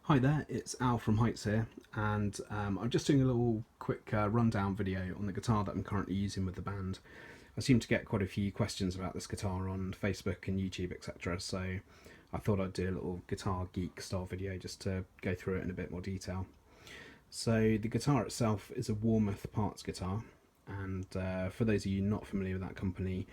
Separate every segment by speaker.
Speaker 1: Hi there, it's Al from Heights here, and I'm just doing a little quick rundown video on the guitar that I'm currently using with the band. I seem to get quite a few questions about this guitar on Facebook and YouTube, etc. So I thought I'd do a little guitar geek style video just to go through it in a bit more detail. So the guitar itself is a Warmoth parts guitar, and for those of you not familiar with that company,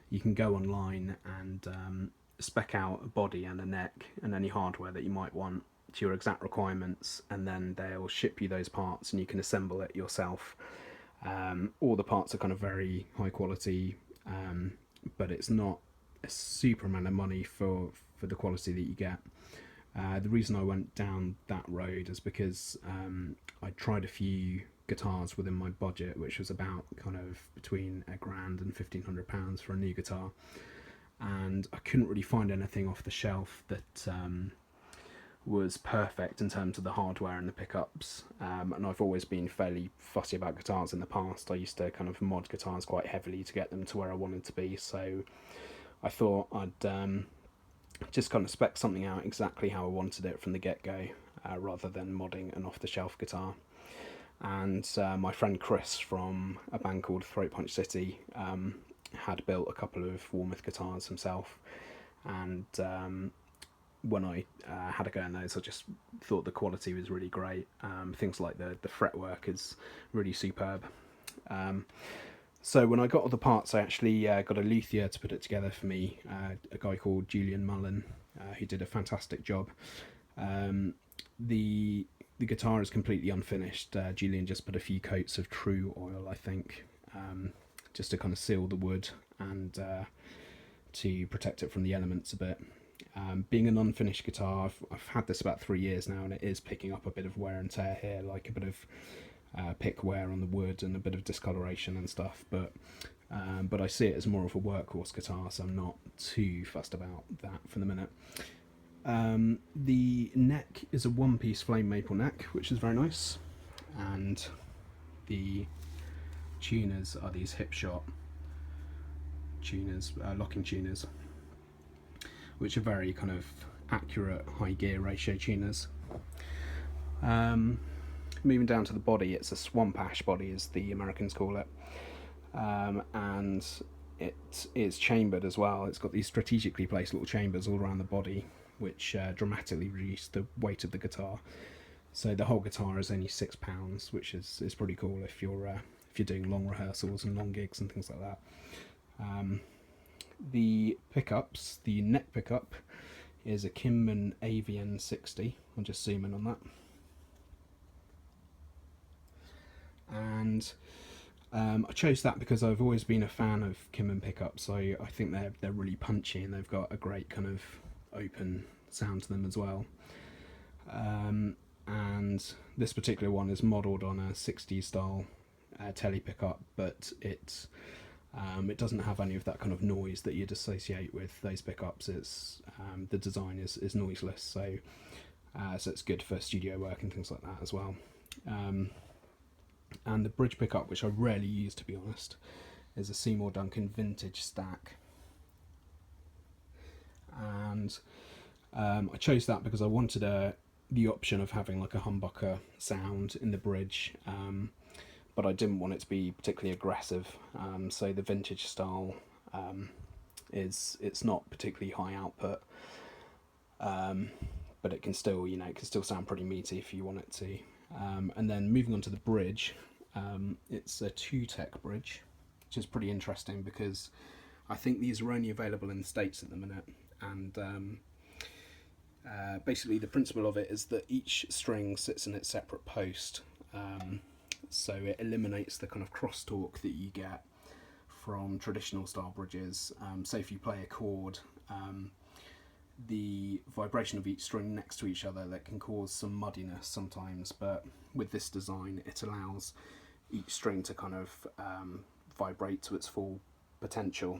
Speaker 1: you can go online and spec out a body and a neck and any hardware that you might want to your exact requirements, and then they'll ship you those parts and you can assemble it yourself. All the parts are kind of very high quality, but it's not a super amount of money for the quality that you get. The reason I went down that road is because I tried a few guitars within my budget, which was about kind of between a grand and £1,500 for a new guitar, and I couldn't really find anything off the shelf that was perfect in terms of the hardware and the pickups. And I've always been fairly fussy about guitars in the past. I used to kind of mod guitars quite heavily to get them to where I wanted to be, so I thought I'd just kind of spec something out exactly how I wanted it from the get-go, rather than modding an off-the-shelf guitar. And my friend Chris from a band called Throat Punch City had built a couple of Warmoth guitars himself, and when I had a go in those, I just thought the quality was really great. Things like the fretwork is really superb. So when I got all the parts, I actually got a luthier to put it together for me, a guy called Julian Mullen, who did a fantastic job. The guitar is completely unfinished. Julian just put a few coats of True oil, I think, just to kind of seal the wood and to protect it from the elements a bit. Being an unfinished guitar, I've had this about 3 years now, and it is picking up a bit of wear and tear here, like a bit of pick wear on the wood and a bit of discoloration and stuff. But I see it as more of a workhorse guitar, so I'm not too fussed about that for the minute. The neck is a one-piece flame maple neck, which is very nice, and the tuners are these Hipshot tuners, locking tuners, which are very kind of accurate high gear ratio tuners. Moving down to the body, it's a swamp ash body, as the Americans call it, and it is chambered as well. It's got these strategically placed little chambers all around the body, which dramatically reduce the weight of the guitar. So the whole guitar is only £6, which is pretty cool if you're doing long rehearsals and long gigs and things like that. The pickups, the neck pickup is a Kimman AVN 60. I'll just zoom in on that. And I chose that because I've always been a fan of Kimman pickups. I think they're really punchy, and they've got a great kind of open sound to them as well. And this particular one is modelled on a 60s style telly pickup, but it doesn't have any of that kind of noise that you'd associate with those pickups. It's the design is noiseless, so it's good for studio work and things like that as well. And the bridge pickup, which I rarely use to be honest, is a Seymour Duncan vintage stack. And I chose that because I wanted the option of having like a humbucker sound in the bridge, but I didn't want it to be particularly aggressive. So the vintage style it's not particularly high output, but it can still sound pretty meaty if you want it to. And then moving on to the bridge, it's a two-tech bridge, which is pretty interesting because I think these are only available in the States at the minute. And basically the principle of it is that each string sits in its separate post, so it eliminates the kind of crosstalk that you get from traditional style bridges. So if you play a chord, the vibration of each string next to each other, that can cause some muddiness sometimes, but with this design it allows each string to kind of vibrate to its full potential,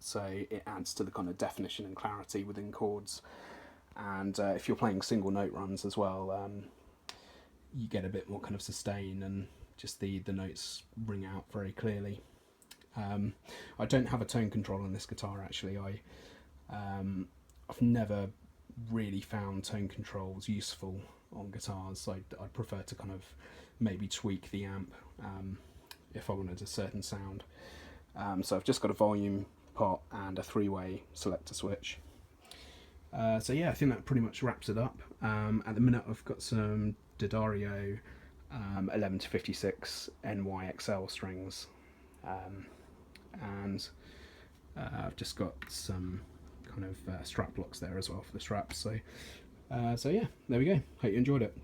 Speaker 1: so it adds to the kind of definition and clarity within chords. And if you're playing single note runs as well, you get a bit more kind of sustain, and just the notes ring out very clearly. I don't have a tone control on this guitar actually. I've never really found tone controls useful on guitars. I'd prefer to kind of maybe tweak the amp if I wanted a certain sound. So I've just got a volume pot and a 3-way selector switch. So yeah, I think that pretty much wraps it up. At the minute I've got some D'Addario 11 to 56 NYXL strings, and I've just got some kind of strap blocks there as well for the straps. So yeah, there we go. Hope you enjoyed it.